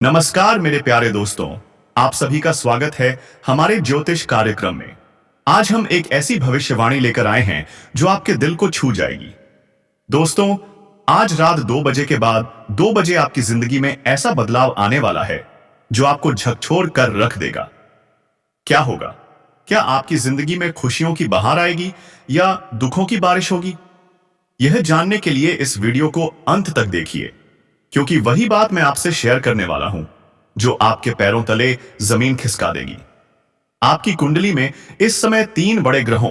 नमस्कार मेरे प्यारे दोस्तों। आप सभी का स्वागत है हमारे ज्योतिष कार्यक्रम में। आज हम एक ऐसी भविष्यवाणी लेकर आए हैं जो आपके दिल को छू जाएगी। दोस्तों, आज रात 2 बजे के बाद 2 बजे आपकी जिंदगी में ऐसा बदलाव आने वाला है जो आपको झकझोर कर रख देगा। क्या होगा? क्या आपकी जिंदगी में खुशियों की बहार आएगी या दुखों की बारिश होगी? यह जानने के लिए इस वीडियो को अंत तक देखिए, क्योंकि वही बात मैं आपसे शेयर करने वाला हूं जो आपके पैरों तले जमीन खिसका देगी। आपकी कुंडली में इस समय 3 बड़े ग्रहों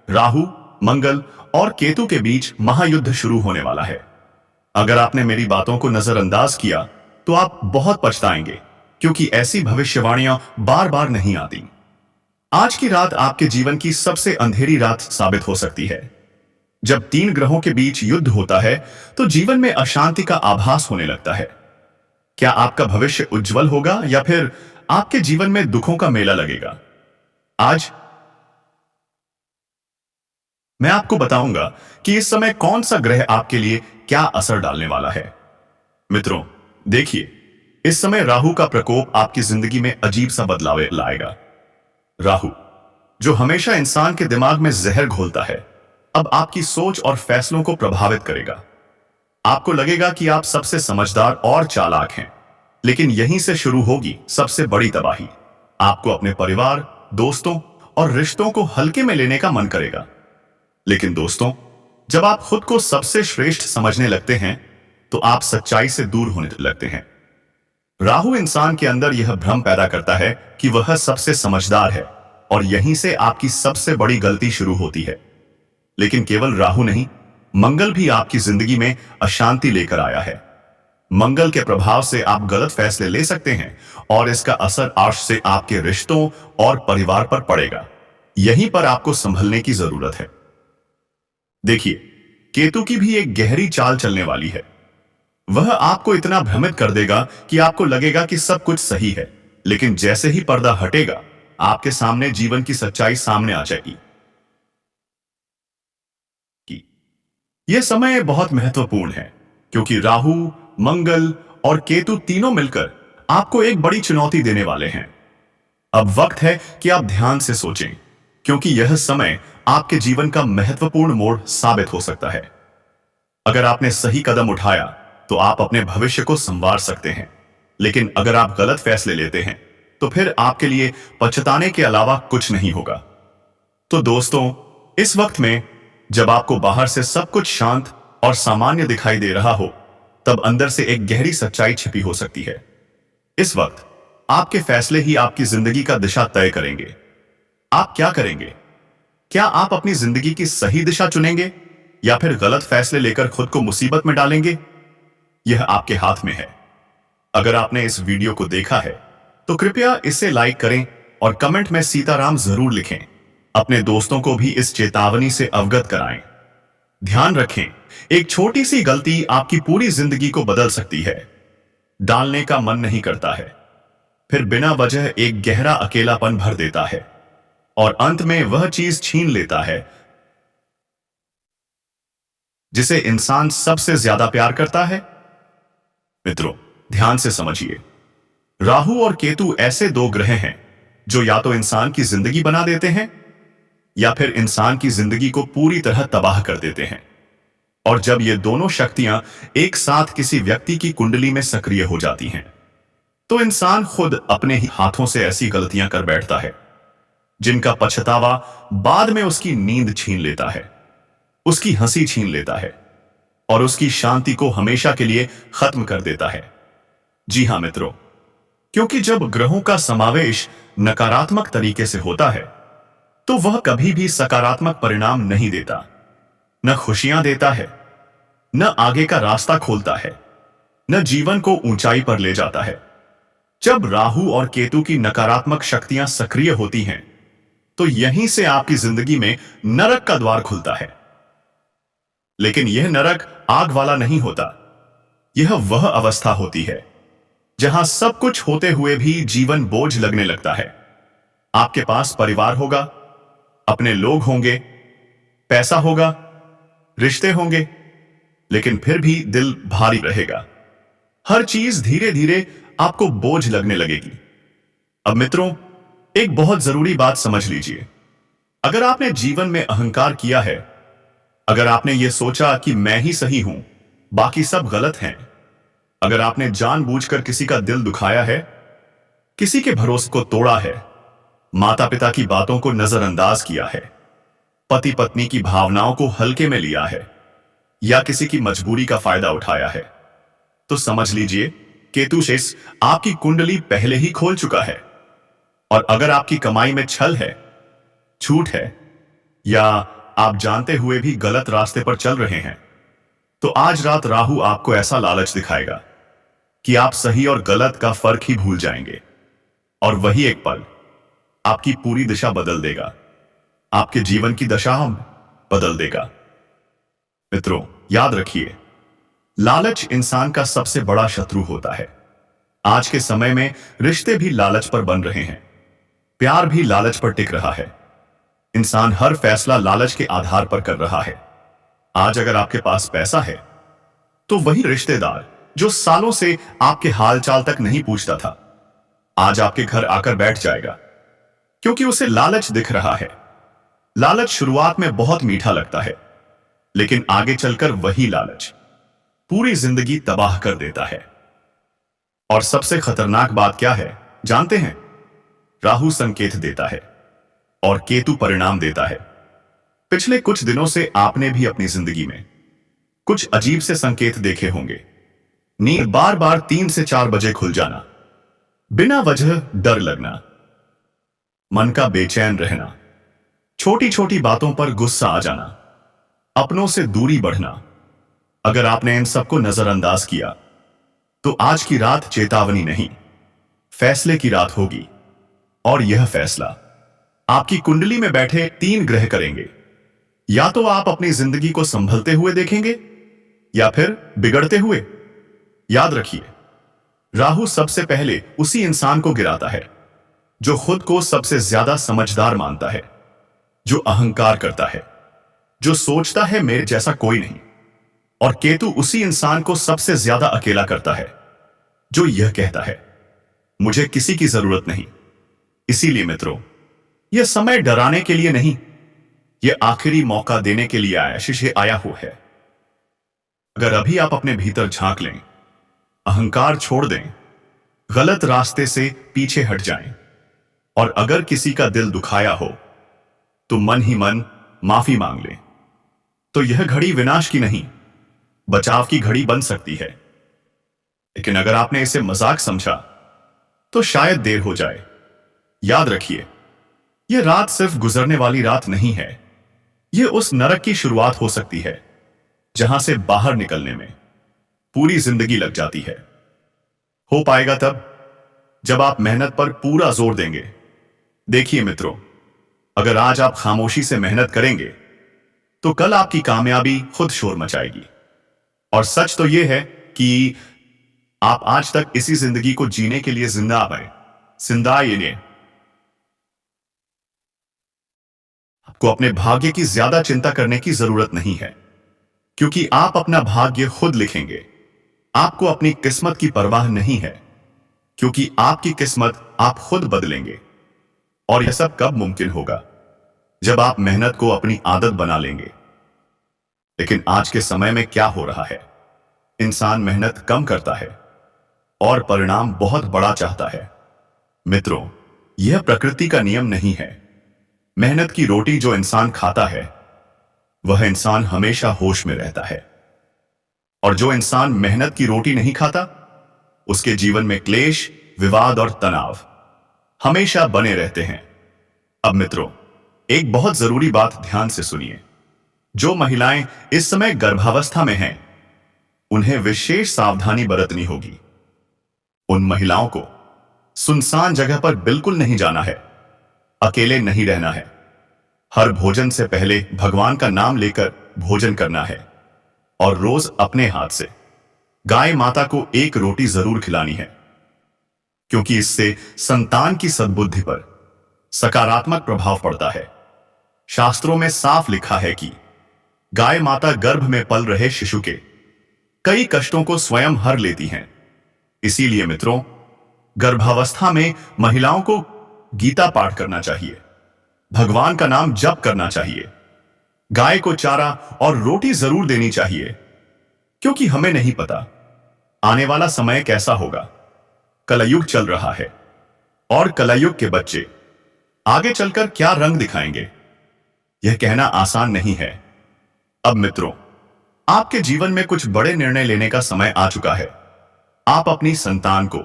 राहु, मंगल और केतु के बीच महायुद्ध शुरू होने वाला है। अगर आपने मेरी बातों को नजरअंदाज किया तो आप बहुत पछताएंगे, क्योंकि ऐसी भविष्यवाणियां बार बार नहीं आती। आज की रात आपके जीवन की सबसे अंधेरी रात साबित हो सकती है। जब 3 ग्रहों के बीच युद्ध होता है तो जीवन में अशांति का आभास होने लगता है। क्या आपका भविष्य उज्जवल होगा या फिर आपके जीवन में दुखों का मेला लगेगा? आज मैं आपको बताऊंगा कि इस समय कौन सा ग्रह आपके लिए क्या असर डालने वाला है। मित्रों, देखिए, इस समय राहु का प्रकोप आपकी जिंदगी में अजीब सा बदलाव लाएगा। राहु, जो हमेशा इंसान के दिमाग में जहर घोलता है, अब आपकी सोच और फैसलों को प्रभावित करेगा। आपको लगेगा कि आप सबसे समझदार और चालाक हैं, लेकिन यहीं से शुरू होगी सबसे बड़ी तबाही। आपको अपने परिवार, दोस्तों और रिश्तों को हल्के में लेने का मन करेगा। लेकिन दोस्तों, जब आप खुद को सबसे श्रेष्ठ समझने लगते हैं तो आप सच्चाई से दूर होने लगते हैं। राहु इंसान के अंदर यह भ्रम पैदा करता है कि वह सबसे समझदार है, और यहीं से आपकी सबसे बड़ी गलती शुरू होती है। लेकिन केवल राहु नहीं, मंगल भी आपकी जिंदगी में अशांति लेकर आया है। मंगल के प्रभाव से आप गलत फैसले ले सकते हैं और इसका असर आज से आपके रिश्तों और परिवार पर पड़ेगा। यहीं पर आपको संभलने की जरूरत है। देखिए, केतु की भी एक गहरी चाल चलने वाली है। वह आपको इतना भ्रमित कर देगा कि आपको लगेगा कि सब कुछ सही है, लेकिन जैसे ही पर्दा हटेगा आपके सामने जीवन की सच्चाई सामने आ जाएगी। यह समय बहुत महत्वपूर्ण है, क्योंकि राहु, मंगल और केतु तीनों मिलकर आपको एक बड़ी चुनौती देने वाले हैं। अब वक्त है कि आप ध्यान से सोचें, क्योंकि यह समय आपके जीवन का महत्वपूर्ण मोड़ साबित हो सकता है। अगर आपने सही कदम उठाया तो आप अपने भविष्य को संवार सकते हैं, लेकिन अगर आप गलत फैसले लेते हैं तो फिर आपके लिए पछताने के अलावा कुछ नहीं होगा। तो दोस्तों, इस वक्त में जब आपको बाहर से सब कुछ शांत और सामान्य दिखाई दे रहा हो, तब अंदर से एक गहरी सच्चाई छिपी हो सकती है। इस वक्त आपके फैसले ही आपकी जिंदगी का दिशा तय करेंगे। आप क्या करेंगे? क्या आप अपनी जिंदगी की सही दिशा चुनेंगे या फिर गलत फैसले लेकर खुद को मुसीबत में डालेंगे? यह आपके हाथ में है। अगर आपने इस वीडियो को देखा है तो कृपया इसे लाइक करें और कमेंट में सीताराम जरूर लिखें। अपने दोस्तों को भी इस चेतावनी से अवगत कराएं। ध्यान रखें, एक छोटी सी गलती आपकी पूरी जिंदगी को बदल सकती है। डालने का मन नहीं करता है, फिर बिना वजह एक गहरा अकेलापन भर देता है और अंत में वह चीज छीन लेता है जिसे इंसान सबसे ज्यादा प्यार करता है। मित्रों, ध्यान से समझिए, राहु और केतु ऐसे 2 ग्रह हैं जो या तो इंसान की जिंदगी बना देते हैं या फिर इंसान की जिंदगी को पूरी तरह तबाह कर देते हैं। और जब ये दोनों शक्तियां एक साथ किसी व्यक्ति की कुंडली में सक्रिय हो जाती हैं, तो इंसान खुद अपने ही हाथों से ऐसी गलतियां कर बैठता है जिनका पछतावा बाद में उसकी नींद छीन लेता है, उसकी हंसी छीन लेता है और उसकी शांति को हमेशा के लिए खत्म कर देता है। जी हां मित्रों, क्योंकि जब ग्रहों का समावेश नकारात्मक तरीके से होता है तो वह कभी भी सकारात्मक परिणाम नहीं देता, न खुशियां देता है, न आगे का रास्ता खोलता है, न जीवन को ऊंचाई पर ले जाता है। जब राहु और केतु की नकारात्मक शक्तियां सक्रिय होती हैं तो यहीं से आपकी जिंदगी में नरक का द्वार खुलता है। लेकिन यह नरक आग वाला नहीं होता। यह वह अवस्था होती है जहां सब कुछ होते हुए भी जीवन बोझ लगने लगता है। आपके पास परिवार होगा, अपने लोग होंगे, पैसा होगा, रिश्ते होंगे, लेकिन फिर भी दिल भारी रहेगा। हर चीज धीरे धीरे आपको बोझ लगने लगेगी। अब मित्रों, एक बहुत जरूरी बात समझ लीजिए। अगर आपने जीवन में अहंकार किया है, अगर आपने यह सोचा कि मैं ही सही हूं, बाकी सब गलत हैं, अगर आपने जानबूझकर किसी का दिल दुखाया है, किसी के भरोसे को तोड़ा है, माता पिता की बातों को नजरअंदाज किया है, पति पत्नी की भावनाओं को हल्के में लिया है, या किसी की मजबूरी का फायदा उठाया है, तो समझ लीजिए केतु शेष आपकी कुंडली पहले ही खोल चुका है। और अगर आपकी कमाई में छल है, झूठ है, या आप जानते हुए भी गलत रास्ते पर चल रहे हैं, तो आज रात राहु आपको ऐसा लालच दिखाएगा कि आप सही और गलत का फर्क ही भूल जाएंगे। और वही एक पल आपकी पूरी दिशा बदल देगा, आपके जीवन की दशा बदल देगा। मित्रों, याद रखिए, लालच इंसान का सबसे बड़ा शत्रु होता है। आज के समय में रिश्ते भी लालच पर बन रहे हैं, प्यार भी लालच पर टिक रहा है, इंसान हर फैसला लालच के आधार पर कर रहा है। आज अगर आपके पास पैसा है, तो वही रिश्तेदार जो सालों से आपके हालचाल तक नहीं पूछता था, आज आपके घर आकर बैठ जाएगा, क्योंकि उसे लालच दिख रहा है। लालच शुरुआत में बहुत मीठा लगता है, लेकिन आगे चलकर वही लालच पूरी जिंदगी तबाह कर देता है। और सबसे खतरनाक बात क्या है जानते हैं? राहु संकेत देता है और केतु परिणाम देता है। पिछले कुछ दिनों से आपने भी अपनी जिंदगी में कुछ अजीब से संकेत देखे होंगे। नींद बार बार 3 से 4 बजे खुल जाना, बिना वजह डर लगना, मन का बेचैन रहना, छोटी छोटी बातों पर गुस्सा आ जाना, अपनों से दूरी बढ़ना। अगर आपने इन सबको नजरअंदाज किया, तो आज की रात चेतावनी नहीं, फैसले की रात होगी। और यह फैसला आपकी कुंडली में बैठे 3 ग्रह करेंगे। या तो आप अपनी जिंदगी को संभलते हुए देखेंगे, या फिर बिगड़ते हुए। याद रखिए, राहु सबसे पहले उसी इंसान को गिराता है जो खुद को सबसे ज्यादा समझदार मानता है, जो अहंकार करता है, जो सोचता है मेरे जैसा कोई नहीं। और केतु उसी इंसान को सबसे ज्यादा अकेला करता है, जो यह कहता है मुझे किसी की जरूरत नहीं। इसीलिए मित्रों, यह समय डराने के लिए नहीं, यह आखिरी मौका देने के लिए आया हुआ है। अगर अभी आप अपने भीतर झांक लें, अहंकार छोड़ दें, गलत रास्ते से पीछे हट जाएं, और अगर किसी का दिल दुखाया हो, तो मन ही मन माफी मांग लें, तो यह घड़ी विनाश की नहीं, बचाव की घड़ी बन सकती है। लेकिन अगर आपने इसे मजाक समझा, तो शायद देर हो जाए। याद रखिए, यह रात सिर्फ गुजरने वाली रात नहीं है, यह उस नरक की शुरुआत हो सकती है जहां से बाहर निकलने में पूरी जिंदगी लग जाती है। हो पाएगा तब जब आप मेहनत पर पूरा जोर देंगे। देखिए मित्रों, अगर आज आप खामोशी से मेहनत करेंगे, तो कल आपकी कामयाबी खुद शोर मचाएगी। और सच तो यह है कि आप आज तक इसी जिंदगी को जीने के लिए जिंदा आए, जिंदा ये। आपको अपने भाग्य की ज्यादा चिंता करने की जरूरत नहीं है, क्योंकि आप अपना भाग्य खुद लिखेंगे। आपको अपनी किस्मत की परवाह नहीं है, क्योंकि आपकी किस्मत आप खुद बदलेंगे। और यह सब कब मुमकिन होगा? जब आप मेहनत को अपनी आदत बना लेंगे। लेकिन आज के समय में क्या हो रहा है? इंसान मेहनत कम करता है और परिणाम बहुत बड़ा चाहता है। मित्रों, यह प्रकृति का नियम नहीं है। मेहनत की रोटी जो इंसान खाता है, वह इंसान हमेशा होश में रहता है। और जो इंसान मेहनत की रोटी नहीं खाता, उसके जीवन में क्लेश, विवाद और तनाव हमेशा बने रहते हैं। अब मित्रों, एक बहुत जरूरी बात ध्यान से सुनिए। जो महिलाएं इस समय गर्भावस्था में हैं, उन्हें विशेष सावधानी बरतनी होगी। उन महिलाओं को सुनसान जगह पर बिल्कुल नहीं जाना है, अकेले नहीं रहना है। हर भोजन से पहले भगवान का नाम लेकर भोजन करना है, और रोज अपने हाथ से गाय माता को एक रोटी जरूर खिलानी है, क्योंकि इससे संतान की सद्बुद्धि पर सकारात्मक प्रभाव पड़ता है। शास्त्रों में साफ लिखा है कि गाय माता गर्भ में पल रहे शिशु के कई कष्टों को स्वयं हर लेती हैं। इसीलिए मित्रों, गर्भावस्था में महिलाओं को गीता पाठ करना चाहिए, भगवान का नाम जप करना चाहिए, गाय को चारा और रोटी जरूर देनी चाहिए, क्योंकि हमें नहीं पता आने वाला समय कैसा होगा। कलयुग चल रहा है और कलयुग के बच्चे आगे चलकर क्या रंग दिखाएंगे, यह कहना आसान नहीं है। अब मित्रों, आपके जीवन में कुछ बड़े निर्णय लेने का समय आ चुका है। आप अपनी संतान को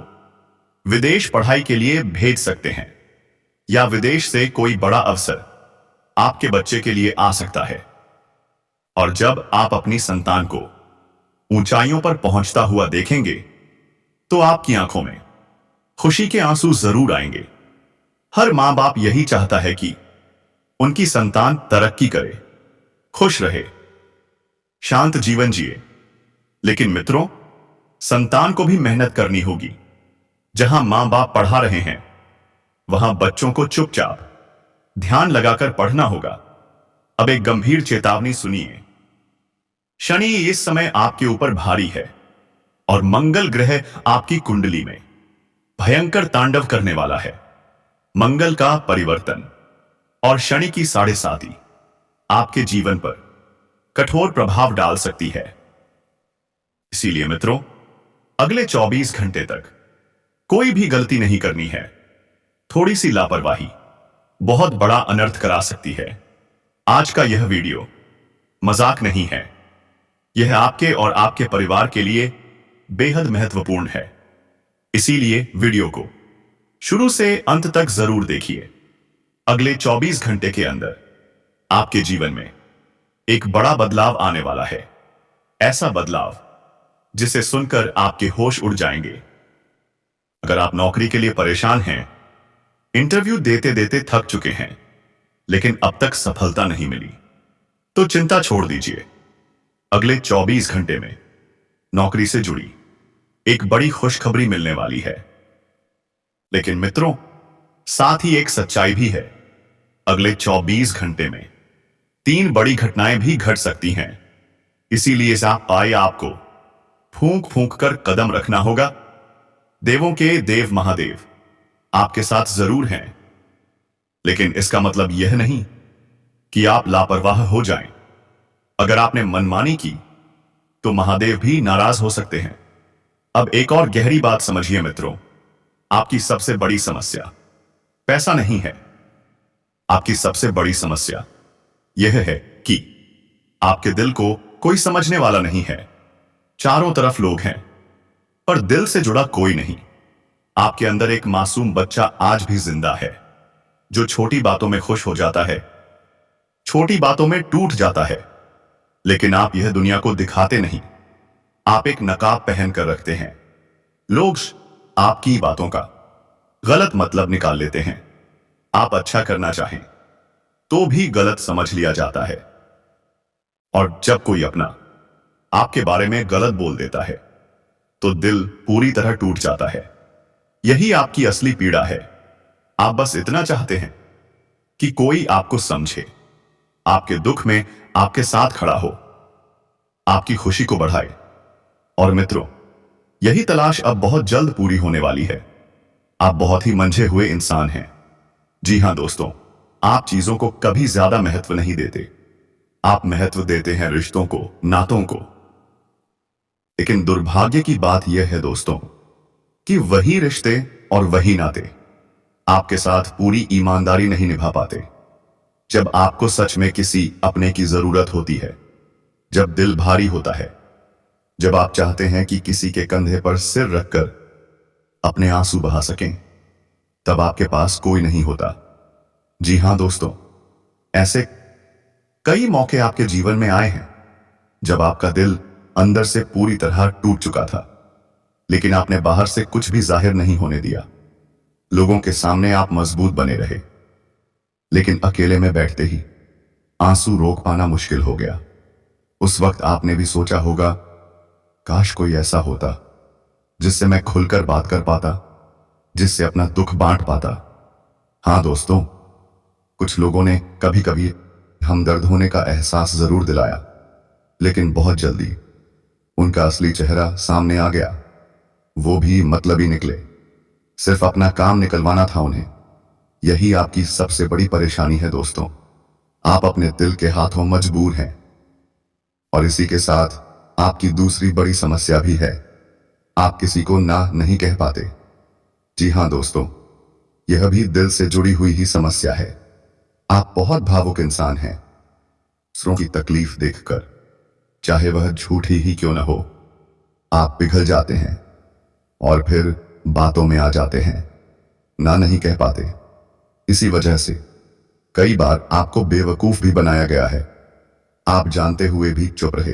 विदेश पढ़ाई के लिए भेज सकते हैं, या विदेश से कोई बड़ा अवसर आपके बच्चे के लिए आ सकता है। और जब आप अपनी संतान को ऊंचाइयों पर पहुंचता हुआ देखेंगे, तो आपकी आंखों में खुशी के आंसू जरूर आएंगे। हर मां बाप यही चाहता है कि उनकी संतान तरक्की करे, खुश रहे, शांत जीवन जिए। लेकिन मित्रों, संतान को भी मेहनत करनी होगी। जहां मां बाप पढ़ा रहे हैं, वहां बच्चों को चुपचाप ध्यान लगाकर पढ़ना होगा। अब एक गंभीर चेतावनी सुनिए। शनि इस समय आपके ऊपर भारी है और मंगल ग्रह आपकी कुंडली में भयंकर तांडव करने वाला है। मंगल का परिवर्तन और शनि की 7.5 आपके जीवन पर कठोर प्रभाव डाल सकती है। इसीलिए मित्रों, अगले 24 घंटे तक कोई भी गलती नहीं करनी है। थोड़ी सी लापरवाही बहुत बड़ा अनर्थ करा सकती है। आज का यह वीडियो मजाक नहीं है, यह आपके और आपके परिवार के लिए बेहद महत्वपूर्ण है। इसीलिए वीडियो को शुरू से अंत तक जरूर देखिए। अगले 24 घंटे के अंदर आपके जीवन में एक बड़ा बदलाव आने वाला है। ऐसा बदलाव जिसे सुनकर आपके होश उड़ जाएंगे। अगर आप नौकरी के लिए परेशान हैं, इंटरव्यू देते देते थक चुके हैं, लेकिन अब तक सफलता नहीं मिली, तो चिंता छोड़ दीजिए। अगले 24 घंटे में नौकरी से जुड़ी एक बड़ी खुशखबरी मिलने वाली है। लेकिन मित्रों, साथ ही एक सच्चाई भी है। अगले 24 घंटे में 3 बड़ी घटनाएं भी घट सकती हैं। इसीलिए आपको फूंक फूंक कर कदम रखना होगा। देवों के देव महादेव आपके साथ जरूर हैं, लेकिन इसका मतलब यह नहीं कि आप लापरवाह हो जाएं। अगर आपने मनमानी की, तो महादेव भी नाराज हो सकते हैं। अब एक और गहरी बात समझिए मित्रों, आपकी सबसे बड़ी समस्या पैसा नहीं है। आपकी सबसे बड़ी समस्या यह है कि आपके दिल को कोई समझने वाला नहीं है। चारों तरफ लोग हैं, पर दिल से जुड़ा कोई नहीं। आपके अंदर एक मासूम बच्चा आज भी जिंदा है, जो छोटी बातों में खुश हो जाता है, छोटी बातों में टूट जाता है। लेकिन आप यह दुनिया को दिखाते नहीं। आप एक नकाब पहन कर रखते हैं। लोग आपकी बातों का गलत मतलब निकाल लेते हैं। आप अच्छा करना चाहें तो भी गलत समझ लिया जाता है। और जब कोई अपना आपके बारे में गलत बोल देता है, तो दिल पूरी तरह टूट जाता है। यही आपकी असली पीड़ा है। आप बस इतना चाहते हैं कि कोई आपको समझे, आपके दुख में आपके साथ खड़ा हो, आपकी खुशी को बढ़ाए। और मित्रों, यही तलाश अब बहुत जल्द पूरी होने वाली है। आप बहुत ही मंझे हुए इंसान हैं। जी हां दोस्तों, आप चीजों को कभी ज्यादा महत्व नहीं देते। आप महत्व देते हैं रिश्तों को, नातों को। लेकिन दुर्भाग्य की बात यह है दोस्तों, कि वही रिश्ते और वही नाते आपके साथ पूरी ईमानदारी नहीं निभा पाते। जब आपको सच में किसी अपने की जरूरत होती है, जब दिल भारी होता है, जब आप चाहते हैं कि किसी के कंधे पर सिर रखकर अपने आंसू बहा सकें, तब आपके पास कोई नहीं होता। जी हां दोस्तों, ऐसे कई मौके आपके जीवन में आए हैं जब आपका दिल अंदर से पूरी तरह टूट चुका था, लेकिन आपने बाहर से कुछ भी जाहिर नहीं होने दिया। लोगों के सामने आप मजबूत बने रहे, लेकिन अकेले में बैठते ही आंसू रोक पाना मुश्किल हो गया। उस वक्त आपने भी सोचा होगा, काश कोई ऐसा होता जिससे मैं खुलकर बात कर पाता, जिससे अपना दुख बांट पाता। हां दोस्तों, कुछ लोगों ने कभी कभी हमदर्द होने का एहसास जरूर दिलाया, लेकिन बहुत जल्दी उनका असली चेहरा सामने आ गया। वो भी मतलबी निकले। सिर्फ अपना काम निकलवाना था उन्हें। यही आपकी सबसे बड़ी परेशानी है दोस्तों। आप अपने दिल के हाथों मजबूर हैं। और इसी के साथ आपकी दूसरी बड़ी समस्या भी है, आप किसी को ना नहीं कह पाते। जी हां दोस्तों, यह भी दिल से जुड़ी हुई ही समस्या है। आप बहुत भावुक इंसान हैं। दूसरों की तकलीफ देखकर, चाहे वह झूठी ही क्यों न हो, आप पिघल जाते हैं और फिर बातों में आ जाते हैं, ना नहीं कह पाते। इसी वजह से कई बार आपको बेवकूफ भी बनाया गया है। आप जानते हुए भी चुप रहे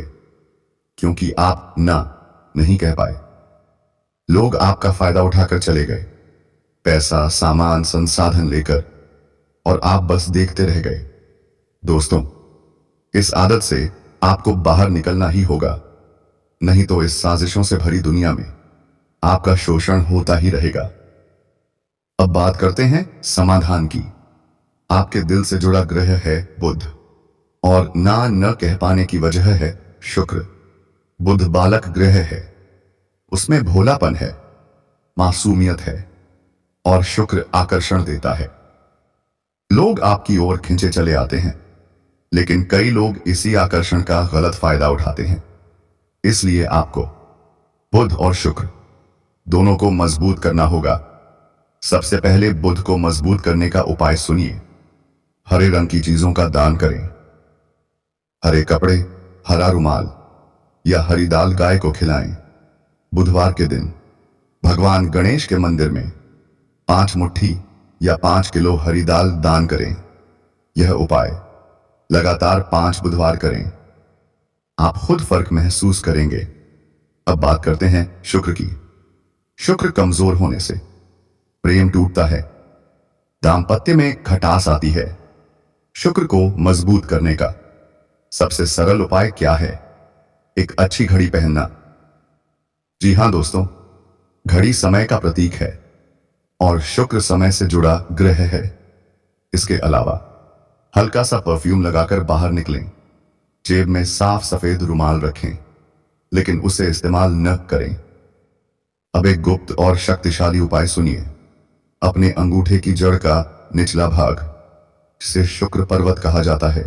क्योंकि आप ना नहीं कह पाए। लोग आपका फायदा उठाकर चले गए, पैसा, सामान, संसाधन लेकर, और आप बस देखते रह गए। दोस्तों, इस आदत से आपको बाहर निकलना ही होगा, नहीं तो इस साजिशों से भरी दुनिया में आपका शोषण होता ही रहेगा। अब बात करते हैं समाधान की। आपके दिल से जुड़ा ग्रह है बुध, और ना न कह पाने की वजह है शुक्र। बुध बालक ग्रह है, उसमें भोलापन है, मासूमियत है, और शुक्र आकर्षण देता है। लोग आपकी ओर खींचे चले आते हैं, लेकिन कई लोग इसी आकर्षण का गलत फायदा उठाते हैं। इसलिए आपको बुध और शुक्र दोनों को मजबूत करना होगा। सबसे पहले बुध को मजबूत करने का उपाय सुनिए। हरे रंग की चीजों का दान करें। हरे कपड़े, हरा रुमाल या हरी दाल गाय को खिलाएं। बुधवार के दिन भगवान गणेश के मंदिर में 5 मुट्ठी या 5 किलो हरी दाल दान करें। यह उपाय लगातार 5 बुधवार करें, आप खुद फर्क महसूस करेंगे। अब बात करते हैं शुक्र की। शुक्र कमजोर होने से प्रेम टूटता है, दाम्पत्य में खटास आती है। शुक्र को मजबूत करने का सबसे सरल उपाय क्या है? एक अच्छी घड़ी पहनना। जी हां दोस्तों, घड़ी समय का प्रतीक है और शुक्र समय से जुड़ा ग्रह है। इसके अलावा हल्का सा परफ्यूम लगाकर बाहर निकलें। जेब में साफ सफेद रुमाल रखें, लेकिन उसे इस्तेमाल न करें। अब एक गुप्त और शक्तिशाली उपाय सुनिए। अपने अंगूठे की जड़ का निचला भाग, जिसे शुक्र पर्वत कहा जाता है,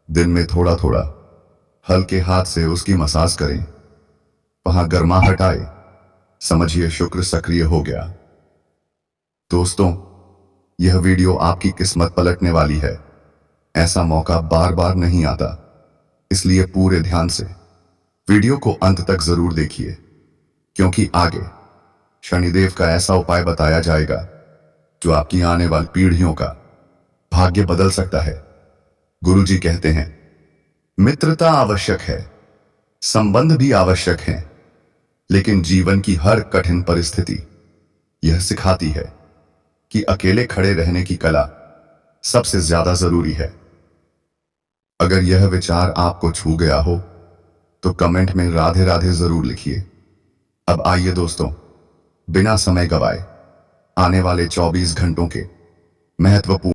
दिन में थोड़ा थोड़ा हल्के हाथ से उसकी मसाज करें। वहां गर्माहट आए, समझिए शुक्र सक्रिय हो गया। दोस्तों, यह वीडियो आपकी किस्मत पलटने वाली है। ऐसा मौका बार बार नहीं आता, इसलिए पूरे ध्यान से वीडियो को अंत तक जरूर देखिए, क्योंकि आगे शनिदेव का ऐसा उपाय बताया जाएगा जो आपकी आने वाली पीढ़ियों का भाग्य बदल सकता है। गुरुजी कहते हैं, मित्रता आवश्यक है, संबंध भी आवश्यक है, लेकिन जीवन की हर कठिन परिस्थिति यह सिखाती है कि अकेले खड़े रहने की कला सबसे ज्यादा जरूरी है। अगर यह विचार आपको छू गया हो तो कमेंट में राधे राधे जरूर लिखिए। अब आइए दोस्तों, बिना समय गवाए आने वाले 24 घंटों के महत्वपूर्ण